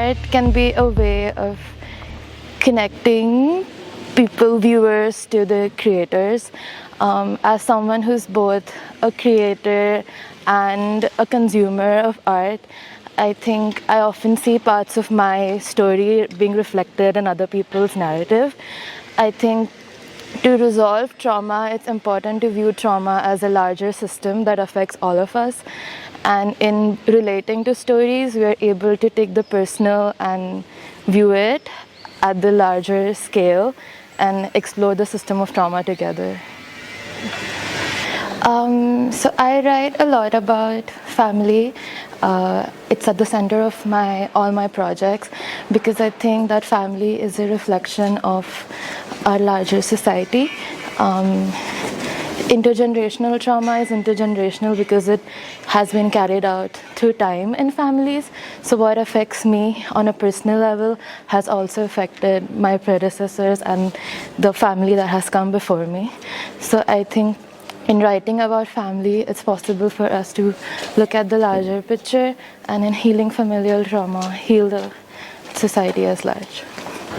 art can be a way of connecting people, viewers, to the creators. As someone who's both a creator and a consumer of art, I think I often see parts of my story being reflected in other people's narrative. I think to resolve trauma, it's important to view trauma as a larger system that affects all of us. And in relating to stories, we are able to take the personal and view it at the larger scale and explore the system of trauma together. So I write a lot about family. It's at the center of all my projects, because I think that family is a reflection of our larger society. Intergenerational trauma is intergenerational because it has been carried out through time in families. So what affects me on a personal level has also affected my predecessors and the family that has come before me. So I think in writing about family, it's possible for us to look at the larger picture, and in healing familial trauma, heal the society as large.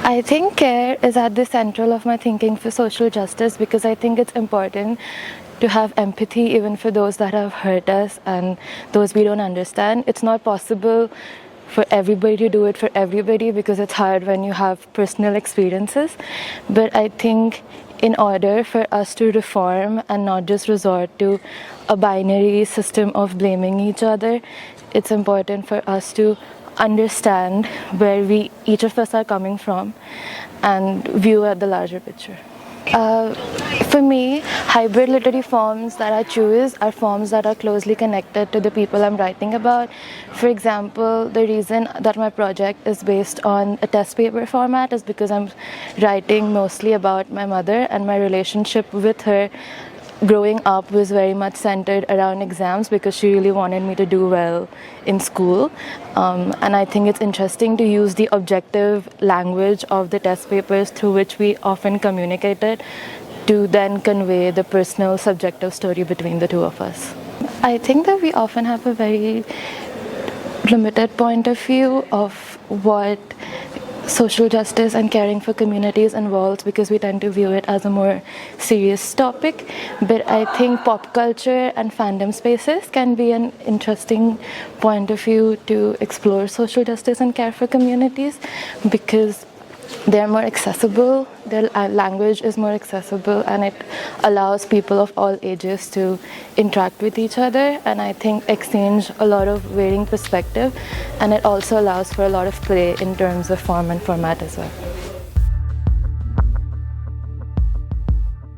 I think care is at the central of my thinking for social justice, because I think it's important to have empathy even for those that have hurt us and those we don't understand. It's not possible for everybody to do it for everybody, because it's hard when you have personal experiences. But I think in order for us to reform and not just resort to a binary system of blaming each other, it's important for us to understand where each of us are coming from and view at the larger picture. For me, hybrid literary forms that I choose are forms that are closely connected to the people I'm writing about. For example, the reason that my project is based on a test paper format is because I'm writing mostly about my mother, and my relationship with her growing up was very much centered around exams, because she really wanted me to do well in school. And I think it's interesting to use the objective language of the test papers through which we often communicated to then convey the personal subjective story between the two of us. I think that we often have a very limited point of view of what social justice and caring for communities involves, because we tend to view it as a more serious topic. But I think pop culture and fandom spaces can be an interesting point of view to explore social justice and care for communities, because they're more accessible, their language is more accessible, and it allows people of all ages to interact with each other, and I think exchange a lot of varying perspective, and it also allows for a lot of play in terms of form and format as well.